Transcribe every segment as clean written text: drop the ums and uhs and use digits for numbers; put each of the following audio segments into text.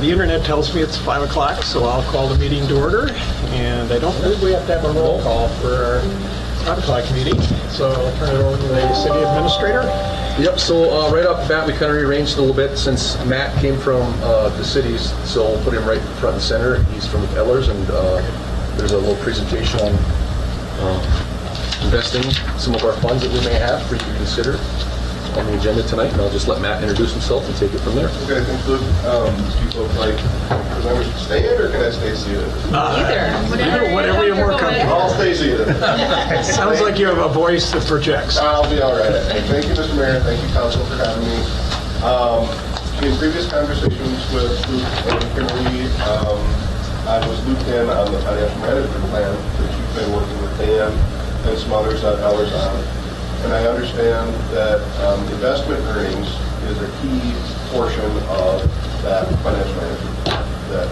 The internet tells me it's 5 o'clock, so I'll call the meeting to order. And I don't believe we have to have a roll call for our 5 o'clock meeting. So I'll turn it over to the city administrator. Yep, so right off the bat, we kind of rearranged a little bit since Matt came from the cities, so we'll put him right front and center. He's from Ellers, and there's a little presentation on investing some of our funds that we may have for you to consider on the agenda tonight, and I'll just let Matt introduce himself and take it from there. Okay, I think Luke, do people like presenters to stand, or can I stay seated? Whatever you're more comfortable. I'll stay seated. Sounds like you have a voice that projects. I'll be all right. Thank you, Mr. Mayor. Thank you, Council, for having me. In previous conversations with Luke and Kimberly, I was looped in on the financial management plan that you've been working with Dan and some others at Ellers on. And I understand that investment earnings is a key portion of that financial management plan, that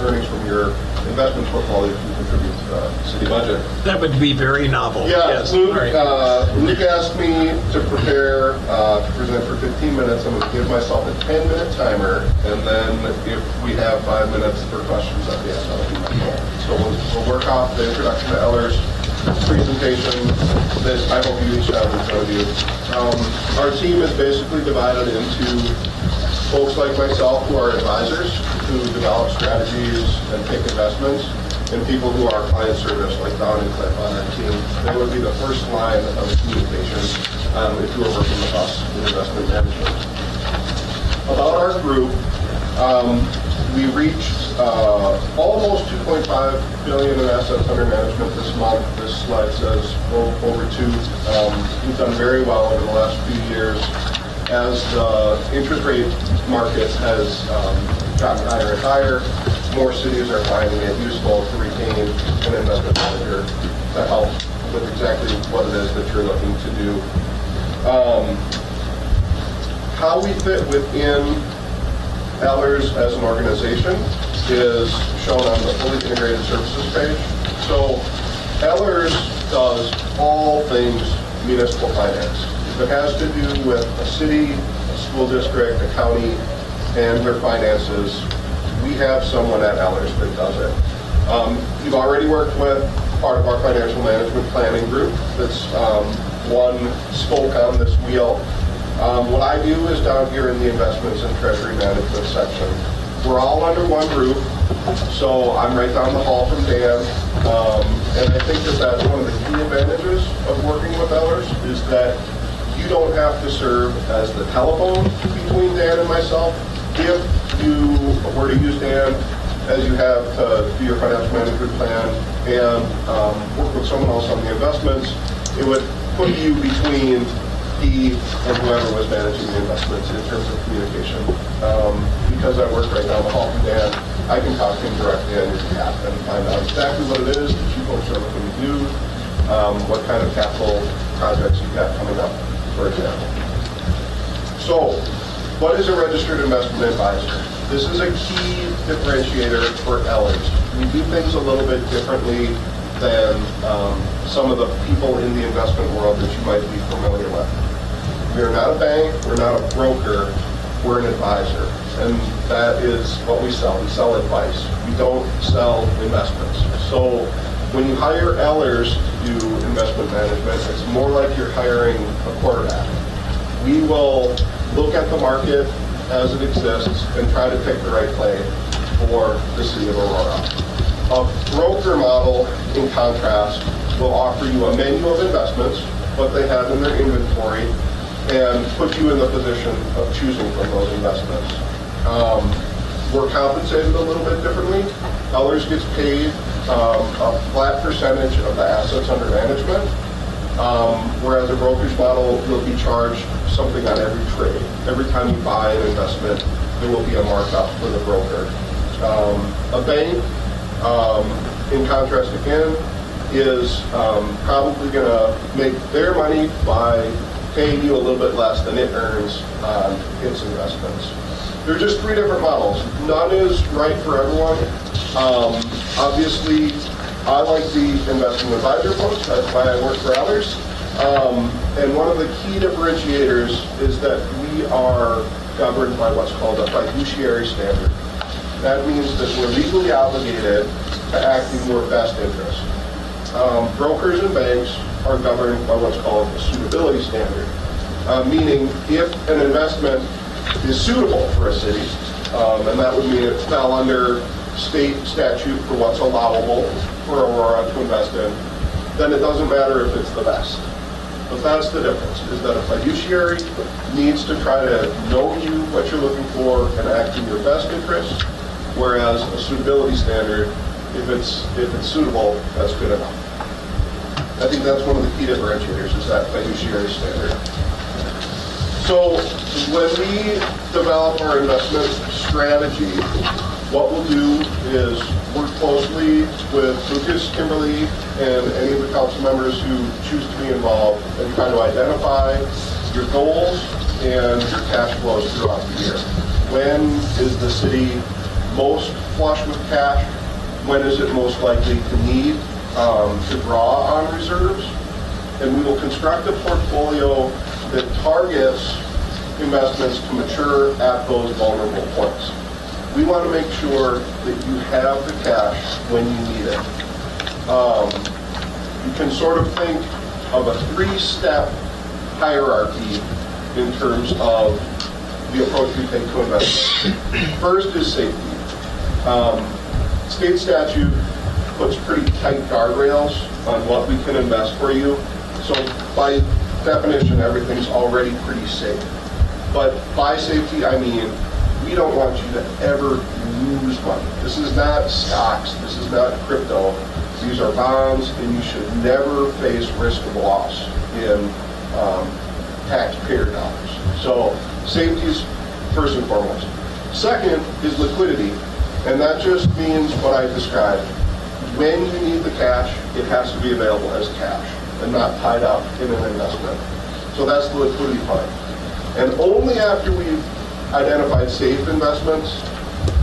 earnings from your investment portfolio can contribute to the city budget. That would be very novel. Yeah, Yes. Luke, All right. Luke asked me to prepare to present for 15 minutes. I'm going to give myself a 10-minute timer, and then if we have 5 minutes for questions at the end, that'll be my goal. So we'll work off the introduction to Ellers presentation that I hope you each have in front of you. Our team is basically divided into folks like myself who are advisors, who develop strategies and pick investments, and people who are client service, like Don and Cliff on our team. They would be the first line of communication if you were working with us in investment management. About our group, we reached almost 2.5 billion in assets under management this month. This slide says over 2. We've done very well over the last few years as the interest rate market has gotten higher and higher. More cities are finding it useful to retain an investment manager to help with exactly what it is that you're looking to do. How we fit within Ellers as an organization is shown on the fully integrated services page. So Ellers does all things municipal finance. If it has to do with a city, a school district, a county, and their finances, we have someone at Ellers that does it. You've already worked with part of our financial management planning group that's one spoke on this wheel. What I do is down here in the investments and treasury management section. We're all under one roof, so I'm right down the hall from Dan, and I think that that's one of the key advantages of working with Ellers is that you don't have to serve as the telephone between Dan and myself. If you were to use Dan as you have to do your financial management plan and work with someone else on the investments, it would put you between he and whoever was managing the investments in terms of communication. Because I work right down the hall from Dan, I can talk to him directly on your behalf and find out exactly what it is that you folks are looking to do, what kind of capital projects you've got coming up, for example. So, what is a registered investment advisor? This is a key differentiator for Ellers. We do things a little bit differently than some of the people in the investment world that you might be familiar with. We are not a bank, we're not a broker, we're an advisor. And that is what we sell. We sell advice. We don't sell investments. So when you hire Ellers to do investment management, it's more like you're hiring a quarterback. We will look at the market as it exists and try to pick the right play for the city of Aurora. A broker model, in contrast, will offer you a menu of investments, what they have in their inventory, and put you in the position of choosing from those investments. We're compensated a little bit differently. Ellers gets paid a flat percentage of the assets under management, whereas a brokerage model will be charged something on every trade. Every time you buy an investment, there will be a markup for the broker. A bank, in contrast again, is probably going to make their money by paying you a little bit less than it earns on its investments. There are just three different models. None is right for everyone. Obviously, I like the investment advisor approach. That's why I work for Ellers. And one of the key differentiators is that we are governed by what's called a fiduciary standard. That means that we're legally obligated to act in your best interest. Brokers and banks are governed by what's called a suitability standard, meaning if an investment is suitable for a city, and that would mean it fell under state statute for what's allowable for Aurora to invest in, then it doesn't matter if it's the best. But that's the difference, is that a fiduciary needs to try to know you, what you're looking for, and act in your best interest, whereas a suitability standard, if it's suitable, that's good enough. I think that's one of the key differentiators, is that fiduciary standard. So when we develop our investment strategy, what we'll do is work closely with Lucas, Kimberly, and any of the council members who choose to be involved and try to identify your goals and your cash flows throughout the year. When is the city most flush with cash? When is it most likely to need to draw on reserves? And we will construct a portfolio that targets investments to mature at those vulnerable points. We want to make sure that you have the cash when you need it. You can sort of think of a three-step hierarchy in terms of the approach we take to investment. First is safety. State statute puts pretty tight guardrails on what we can invest for you. So by definition, everything's already pretty safe. But by safety, I mean, we don't want you to ever lose money. This is not stocks. This is not crypto. These are bonds, and you should never face risk of loss in taxpayer dollars. So safety is first and foremost. Second is liquidity, and that just means what I described. When you need the cash, it has to be available as cash and not tied up in an investment. So that's the liquidity part. And only after we've identified safe investments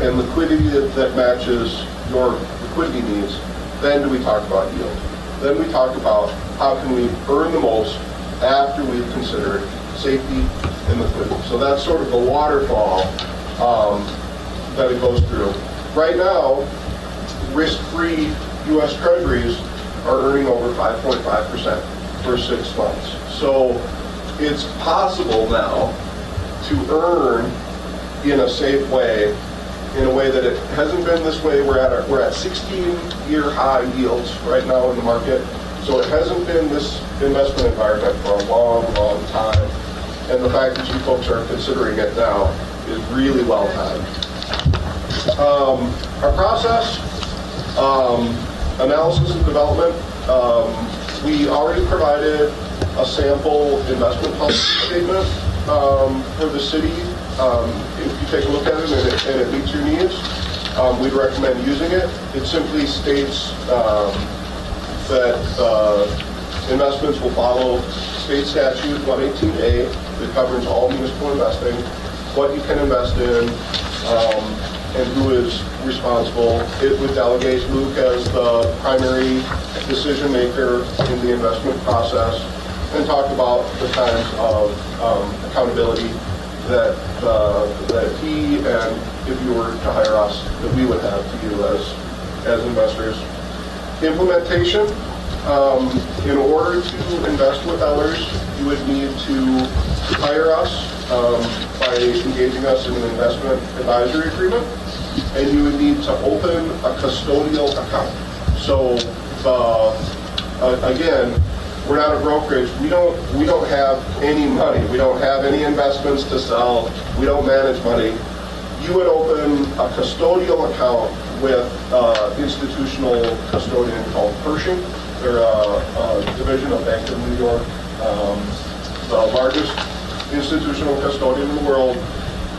and liquidity that matches your liquidity needs, then do we talk about yield. Then we talk about how can we earn the most after we've considered safety and liquidity. So that's sort of the waterfall that it goes through. Right now, risk-free U.S. Treasuries are earning over 5.5% for 6 months. So it's possible now to earn in a safe way, in a way that it hasn't been this way. We're at 16-year high yields right now in the market. So it hasn't been this investment environment for a long, long time. And the fact that you folks are considering it now is really well timed. Our process, analysis and development, we already provided a sample investment policy statement for the city. If you take a look at it and it meets your needs, we'd recommend using it. It simply states that investments will follow state statute 118A that covers all municipal investing, what you can invest in, and who is responsible. It would delegate Luke as the primary decision maker in the investment process, and talk about the kinds of accountability that he, and if you were to hire us, that we would have to you as investors. Implementation. In order to invest with others, you would need to hire us by engaging us in an investment advisory agreement, and you would need to open a custodial account. So again, we're not a brokerage. We don't have any money. We don't have any investments to sell. We don't manage money. You would open a custodial account with institutional custodian called Pershing. They're a division of Bank of New York, the largest institutional custodian in the world.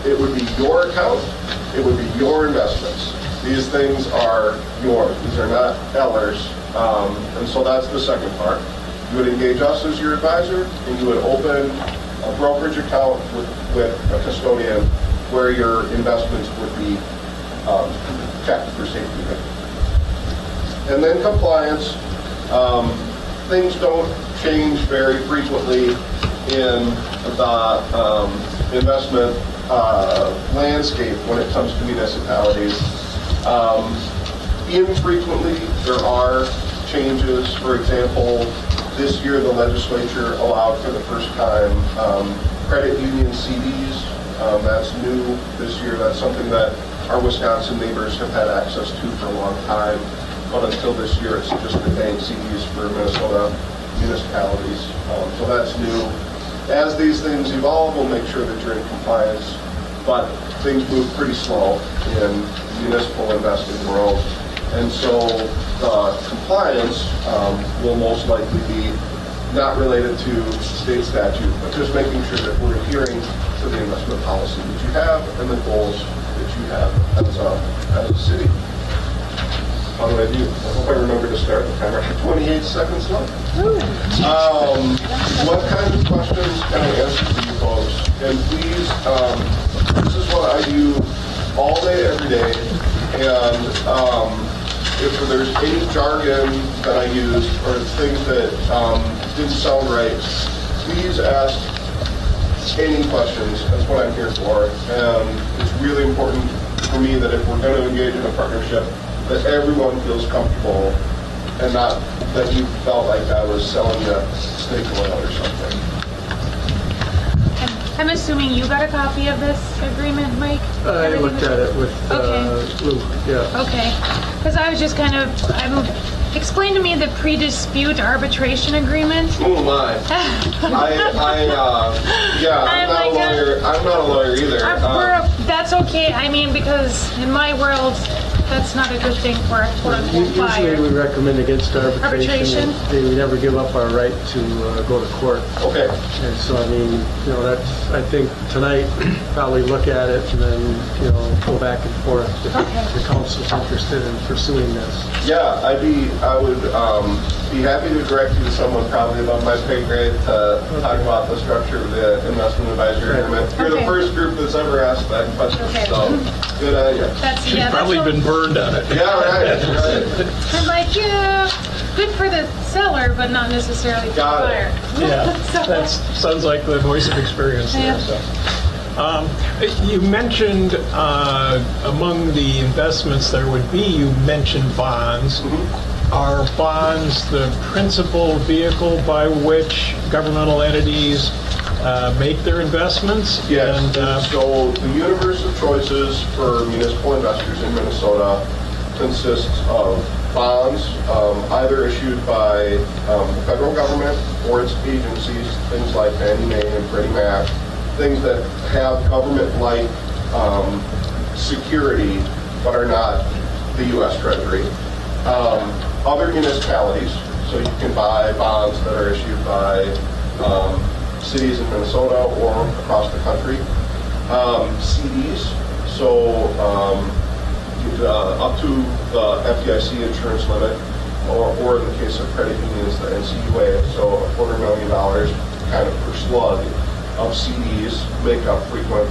It would be your account. It would be your investments. These things are yours. These are not Eller's. And so that's the second part. You would engage us as your advisor, and you would open a brokerage account with a custodian where your investments would be kept for safety. And then compliance. Things don't change very frequently in the investment landscape when it comes to municipalities. Infrequently, there are changes. For example, this year the legislature allowed for the first time credit union CDs. That's new this year. That's something that our Wisconsin neighbors have had access to for a long time. But until this year, it's just been bank CDs for Minnesota municipalities. So that's new. As these things evolve, we'll make sure that you're in compliance. But things move pretty slow in the municipal investing world. And so the compliance will most likely be not related to state statute, but just making sure that we're adhering to the investment policy that you have and the goals that you have as a city. How do I do? I hope I remember to start the timer. 28 seconds left. What kind of questions can I answer for you folks? And please, this is what I do all day, every day. And if there's any jargon that I use or things that didn't sound right, please ask any questions. That's what I'm here for. And it's really important for me that if we're going to engage in a partnership, that everyone feels comfortable and not that you felt like I was selling you snake oil or something. I'm assuming you got a copy of this agreement, Mike? I looked at it with Luke, yeah. Okay, because I was just explain to me the pre-dispute arbitration agreement. Oh my. I'm not a lawyer either. That's okay, I mean, because in my world, that's not a good thing for a quote-unquote buyer. Usually we recommend against arbitration. We never give up our right to go to court. Okay. And so, I mean, that's, I think tonight, probably look at it and then, go back and forth if the council's interested in pursuing this. Yeah, I would be happy to direct you to someone probably above my pay grade to talk about the structure of the investment advisory agreement. You're the first group that's ever asked that question, so good idea. She's probably been burned on it. Yeah, right. I'm like, yeah, good for the seller, but not necessarily for the buyer. Yeah, that sounds like the voice of experience there. So. You mentioned among the investments there would be, you mentioned bonds. Mm-hmm. Are bonds the principal vehicle by which governmental entities make their investments? Yes, and so the universe of choices for municipal investors in Minnesota consists of bonds, either issued by the federal government or its agencies, things like Fannie Mae and Freddie Mac, things that have government-like security but are not the U.S. Treasury. Other municipalities, so you can buy bonds that are issued by cities in Minnesota or across the country. CDs, so up to the FDIC insurance limit, or in the case of credit unions, the NCUA, so $250,000 kind of per slug of CDs make up frequent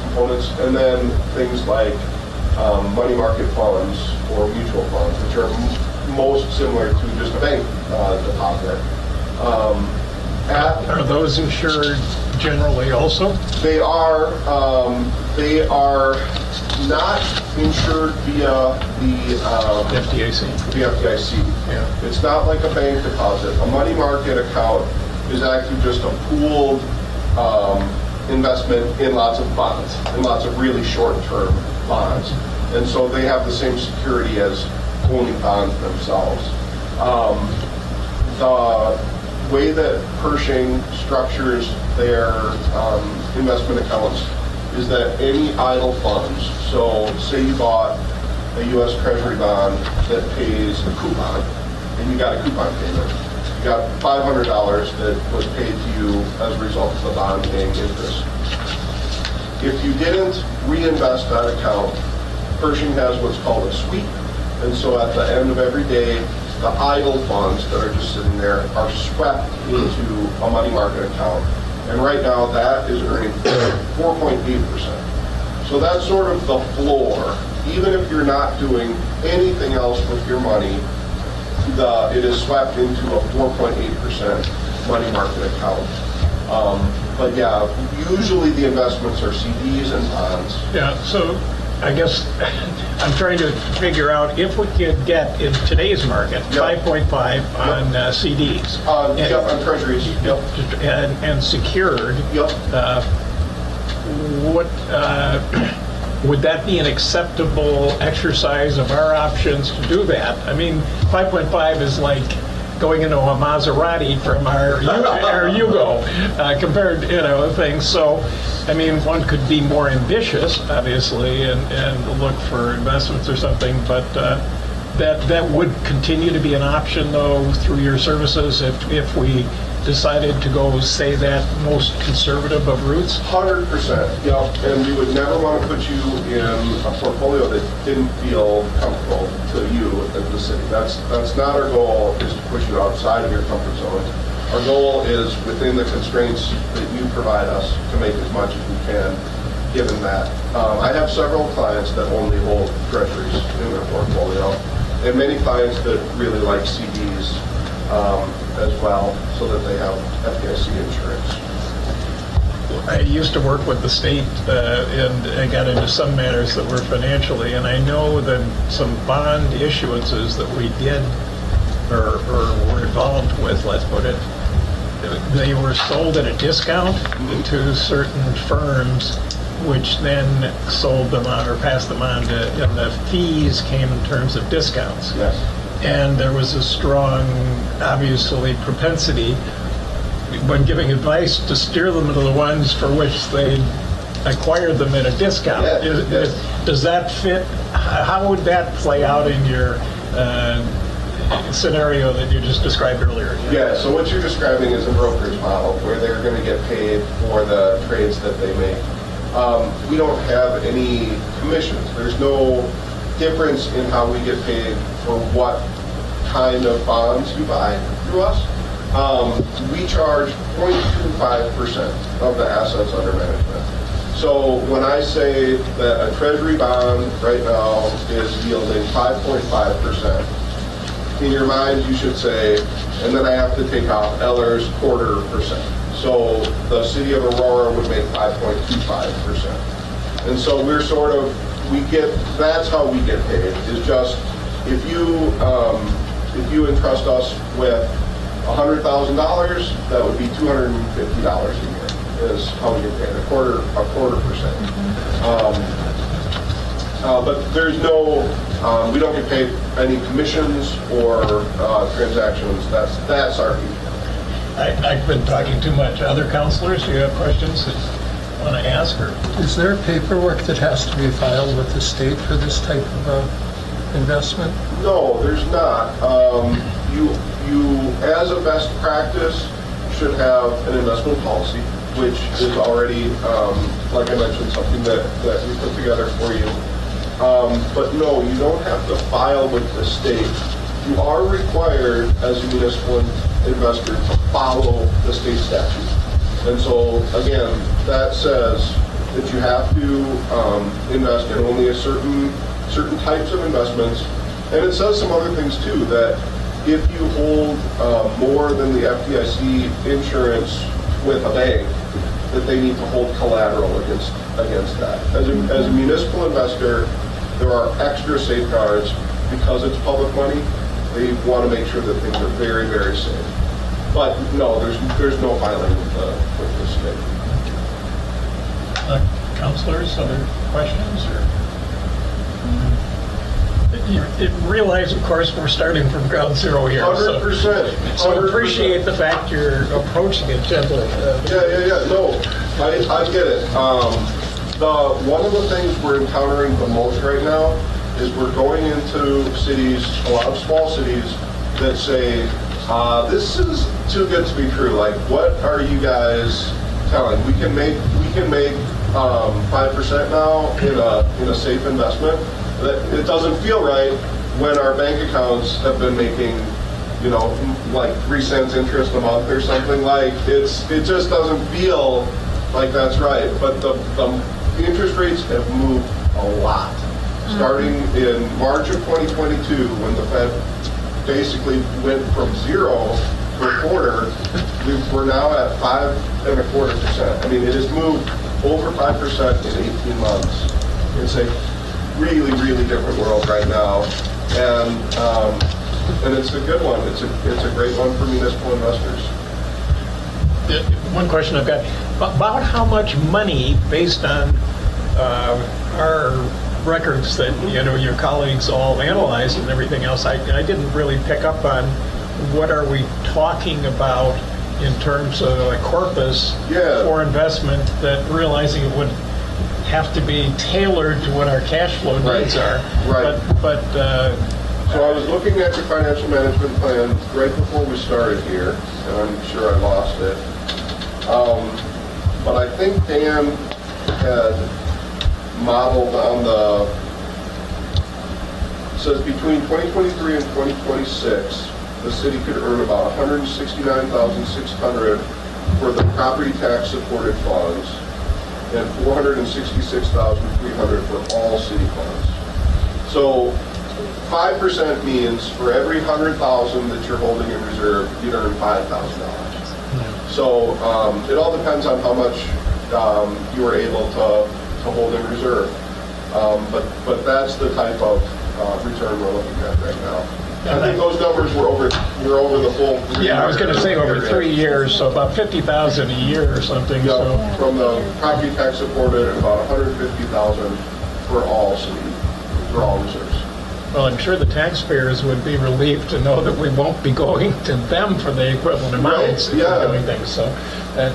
components. And then things like money market funds or mutual funds, which are most similar to just a bank deposit. Are those insured generally also? They are not insured via the FDIC. The FDIC. Yeah. It's not like a bank deposit. A money market account is actually just a pooled investment in lots of bonds, in lots of really short-term bonds. And so they have the same security as owning bonds themselves. The way that Pershing structures their investment accounts is that any idle funds, so say you bought a U.S. Treasury bond that pays a coupon, and you got a coupon payment. You got $500 that was paid to you as a result of the bond paying interest. If you didn't reinvest that account, Pershing has what's called a sweep, and so at the end of every day, the idle funds that are just sitting there are swept into a money market account. And right now, that is earning 4.8%. So that's sort of the floor. Even if you're not doing anything else with your money, it is swept into a 4.8% money market account. But yeah, usually the investments are CDs and bonds. Yeah, so I guess I'm trying to figure out if we could get in today's market, Yep. 5.5 on CDs. Yep, on treasuries. Yep. And secured. Yep. What, would that be an acceptable exercise of our options to do that? I mean, 5.5 is like going into a Maserati from our Yugo compared, things. So, I mean, one could be more ambitious, obviously, and look for investments or something, but that would continue to be an option, though, through your services if we decided to go, say, that most conservative of routes? 100%, yep. And we would never want to put you in a portfolio that didn't feel comfortable to you as the city. That's not our goal, is to push you outside of your comfort zone. Our goal is within the constraints that you provide us to make as much as we can, given that. I have several clients that only hold treasuries in their portfolio, and many clients that really like CDs as well, so that they have FDIC insurance. I used to work with the state and I got into some matters that were financially, and I know that some bond issuances that we did or were involved with, let's put it, they were sold at a discount to certain firms, which then sold them on or passed them on to, and the fees came in terms of discounts. Yes. And there was a strong, obviously, propensity when giving advice to steer them to the ones for which they acquired them at a discount. Yes. Does that fit? How would that play out in your scenario that you just described earlier? Yeah, so what you're describing is a brokerage model where they're going to get paid for the trades that they make. We don't have any commissions. There's no difference in how we get paid for what kind of bonds you buy through us. We charge 0.25% of the assets under management. So when I say that a treasury bond right now is yielding 5.5%, in your mind you should say, and then I have to take off Eller's 0.25%. So the city of Aurora would make 5.25%. And so we're sort of, that's how we get paid, is just if you entrust us with $100,000, that would be $250 a year is how we get paid, a quarter percent. But there's no, we don't get paid any commissions or transactions. That's our fee. I've been talking too much. Other counselors, do you have questions that you want to ask? Or? Is there paperwork that has to be filed with the state for this type of investment? No, there's not. You, as a best practice, should have an investment policy, which is already, like I mentioned, something that we put together for you. But no, you don't have to file with the state. You are required as a municipal investor to follow the state statute. And so, again, that says that you have to invest in only certain types of investments. And it says some other things too, that if you hold more than the FDIC insurance with a bank, that they need to hold collateral against that. As a municipal investor, there are extra safeguards because it's public money. They want to make sure that things are very, very safe. But no, there's no filing with the state. Counselors, other questions? Or? You realize, of course, we're starting from ground zero here. 100%. So appreciate the fact you're approaching it gently. Yeah. No, I get it. One of the things we're encountering the most right now is we're going into cities, a lot of small cities, that say, this is too good to be true. Like, what are you guys telling? We can make 5% now in a safe investment. It doesn't feel right when our bank accounts have been making, like 3 cents interest a month or something. Like, it just doesn't feel like that's right. But the interest rates have moved a lot. Starting in March of 2022, when the Fed basically went from 0 per quarter, we're now at 5.25%. I mean, it has moved over 5% in 18 months. It's a really, really different world right now, and it's a good one. It's a great one for municipal investors. One question I've got, about how much money, based on our records that, your colleagues all analyzed and everything else, I didn't really pick up on what are we talking about in terms of a corpus for investment, that realizing it would have to be tailored to what our cash flow needs are. Right. But So I was looking at your financial management plan right before we started here, and I'm sure I lost it. But I think Dan had modeled on says between 2023 and 2026, the city could earn about $169,600 for the property tax supported funds and $466,300 for all city funds. So 5% means for every 100,000 that you're holding in reserve, you'd earn $5,000. So it all depends on how much you are able to hold in reserve. But that's the type of return we're looking at right now. I think those numbers were over the full 3 years. yeah, I was going to say over 3 years, so about 50,000 a year or something. Yeah, So from the property tax supported, and about 150,000 for all city, for all reserves. well, I'm sure the taxpayers would be relieved to know that we won't be going to them for the equivalent amounts if yeah. we're doing things. So that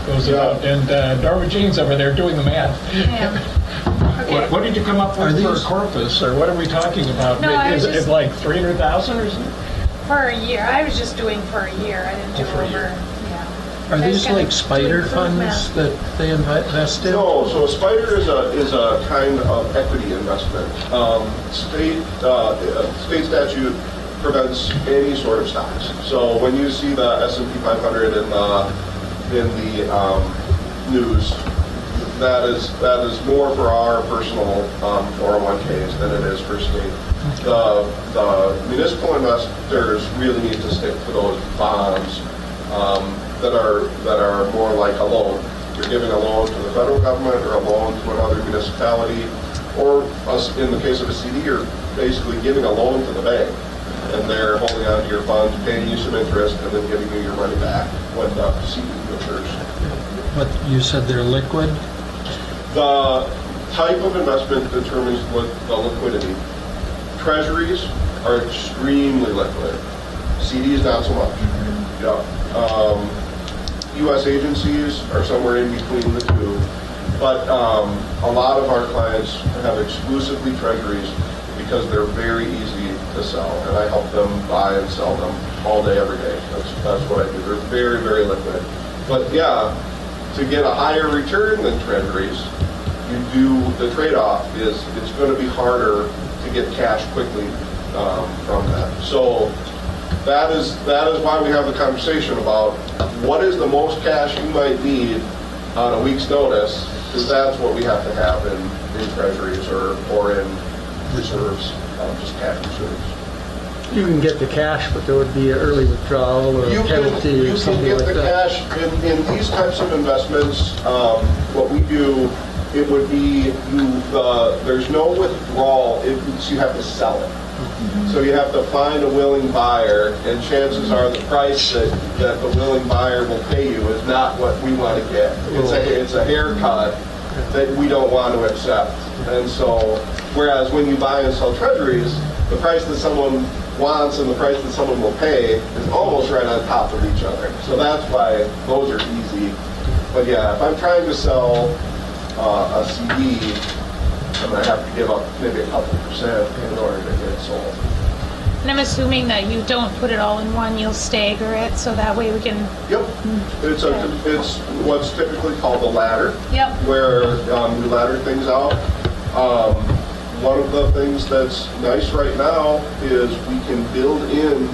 goes about. And Darwin Jean's over there doing the math. Yeah. Okay. What did you come up with for these- corpus, or what are we talking about? No, I was Is it just- like 300,000 or something? For a year. I was just doing for a year. I didn't do for a over. year. Yeah. Are I was these kinda like spider doing funds math. that they invest in? No, so a spider is a kind of equity investment. State statute prevents any sort of stocks. So when you see the S&P 500 in the news, that is more for our personal 401ks than it is for state. The municipal investors really need to stick to those bonds that are more like a loan. You're giving a loan to the federal government or a loan to another municipality, or in the case of a CD, you're basically giving a loan to the bank, and they're holding on to your funds, paying you some interest, and then giving you your money back when the CD matures. But you said they're liquid? The type of investment determines the liquidity. Treasuries are extremely liquid. CDs not so much. Yeah. U.S. agencies are somewhere in between the two. But a lot of our clients have exclusively treasuries because they're very easy to sell. And I help them buy and sell them all day, every day. That's what I do. They're very, very liquid. But yeah, to get a higher return than treasuries, the trade-off is it's going to be harder to get cash quickly from that. So that is why we have the conversation about what is the most cash you might need on a week's notice, because that's what we have to have in treasuries or in reserves, just cash reserves. You can get the cash, but there would be an early withdrawal or a penalty You or can something get like the that. cash in these types of investments. What we do, it would be there's no withdrawal. You have to sell it. So you have to find a willing buyer, and chances are the price that the willing buyer will pay you is not what we want to get. It's a haircut that we don't want to accept. And so, whereas when you buy and sell treasuries, the price that someone wants and the price that someone will pay is almost right on top of each other. So that's why those are easy. But yeah, if I'm trying to sell a CD, I'm going to have to give up maybe a couple percent in order to get it sold. And I'm assuming that you don't put it all in one, you'll stagger it, so that way we can, Yep. It's what's typically called a ladder, yep. where we ladder things out. One of the things that's nice right now is we can build in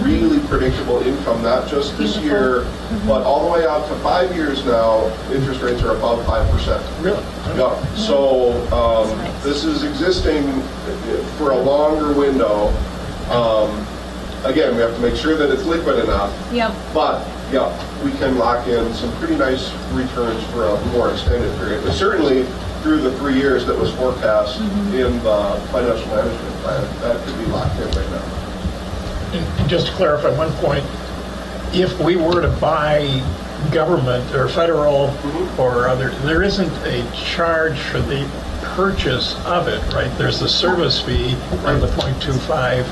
really predictable income, not just this year, but all the way out to 5 years now. Interest rates are above 5%. Really? Yeah. So this is existing for a longer window. again, we have to make sure that it's liquid enough. Yep. But, yeah, we can lock in some pretty nice returns for a more extended period. But certainly, through the 3 years that was forecast in the financial management plan, that could be locked in right now. And just to clarify one point, if we were to buy government or federal or other, there isn't a charge for the purchase of it, right? There's the service fee of the 0.25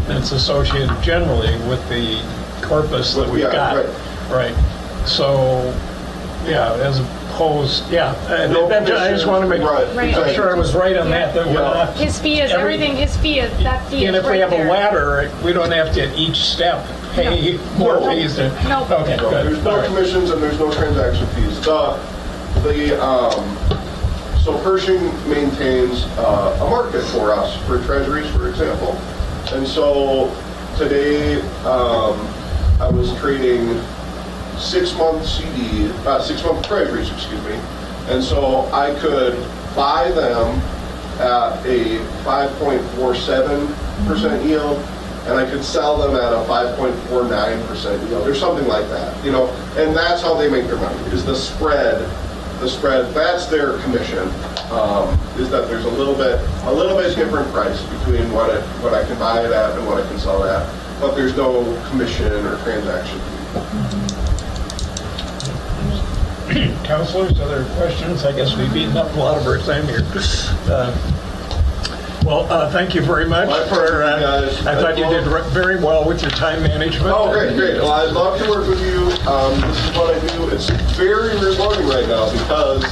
that's associated generally with the corpus that we've Yeah, got. right. Right. So, yeah, as opposed, yeah. No I just want to make, Right, Right. I'm sure I was right on that we're not. His fee is everything, that fee is And if we right have a there. ladder, we don't have to at each step pay more No. fees than. Nope. Okay, No, good. there's All no right. commissions and there's no transaction fees. So Pershing maintains a market for us for treasuries, for example. And so today, I was trading 6-month treasuries, excuse me. And so I could buy them at a 5.47% yield, and I could sell them at a 5.49% yield, or something like that, and that's how they make their money, is the spread, that's their commission, is that there's a little bit different price between what I can buy it at and what I can sell it at, but there's no commission or transaction fee. Counselors, other questions? I guess we've eaten up a lot of our time here. Thank you very much. My pleasure, guys. I thought you did very well with your time management. Oh, great. Well, I'd love to work with you. This is what I do. It's very rewarding right now because,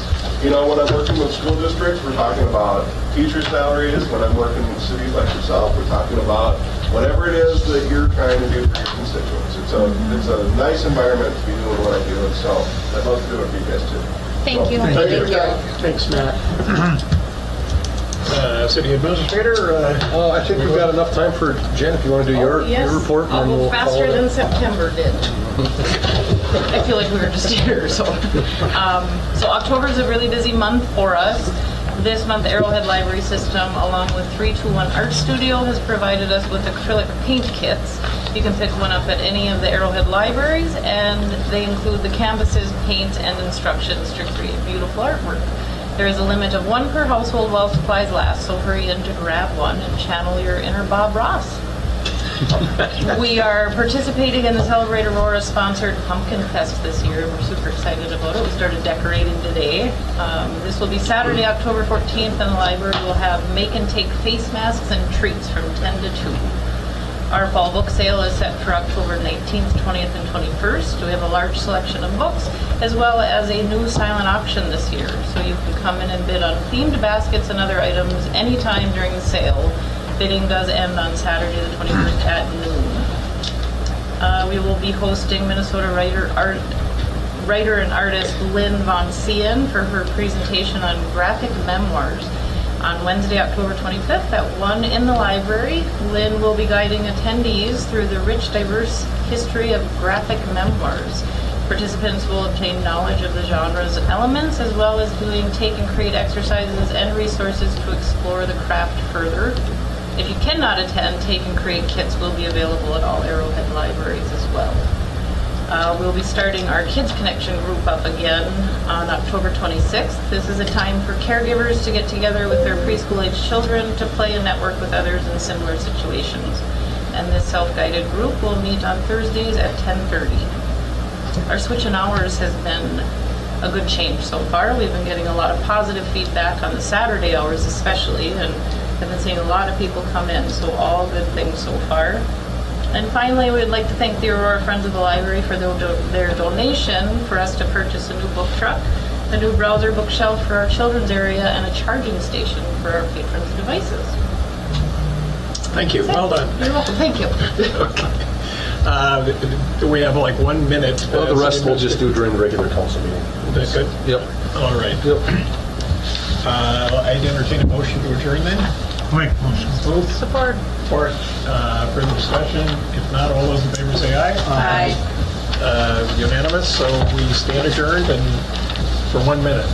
when I'm working with school districts, we're talking about teacher salaries. When I'm working with cities like yourself, we're talking about whatever it is that you're trying to do for your constituents. It's a nice environment to be doing what I do, and so I'd love to do it for you guys too. Thank you. Thank you. Thanks, Matt. City Administrator, I think we've got enough time for Jen, if you want to do your report. and I'll then go we'll faster follow than that. September did. I feel like we were just here, so. So October is a really busy month for us. This month, Arrowhead Library System, along with 321 Art Studio, has provided us with acrylic paint kits. You can pick one up at any of the Arrowhead libraries, and they include the canvases, paint, and instructions to create beautiful artwork. There is a limit of one per household while supplies last, so hurry in to grab one and channel your inner Bob Ross. We are participating in the Celebrate Aurora sponsored Pumpkin Fest this year. We're super excited about it. We started decorating today. This will be Saturday, October 14th, and the library will have make and take face masks and treats from 10 to 2. Our fall book sale is set for October 19th, 20th, and 21st. We have a large selection of books, as well as a new silent auction this year. So you can come in and bid on themed baskets and other items anytime during the sale. Bidding does end on Saturday, the 21st at noon. We will be hosting Minnesota writer and artist Lynn Von Sien for her presentation on graphic memoirs. On Wednesday, October 25th at 1 in the library, Lynn will be guiding attendees through the rich, diverse history of graphic memoirs. Participants will obtain knowledge of the genres and elements, as well as doing take and create exercises and resources to explore the craft further. If you cannot attend, take and create kits will be available at all Arrowhead libraries as well. We'll be starting our Kids Connection group up again on October 26th. This is a time for caregivers to get together with their preschool-age children to play and network with others in similar situations. And this self-guided group will meet on Thursdays at 10:30. Our switch in hours has been a good change so far. We've been getting a lot of positive feedback on the Saturday hours especially, and I've been seeing a lot of people come in, so all good things so far. And finally, we'd like to thank the Aurora Friends of the Library for their donation for us to purchase a new book truck, a new browser bookshelf for our children's area, and a charging station for our patrons' devices. thank you. Well done. You're welcome. Thank you. Do we have like 1 minute? Well, the rest we'll just do during the regular council meeting. That's good? Yep. All right. Yep. I'd entertain a motion to adjourn then. Make motion. Moved. Support. Support. Further discussion? If not, all those in favor say aye. Aye. Unanimous, so we stand adjourned and for 1 minute.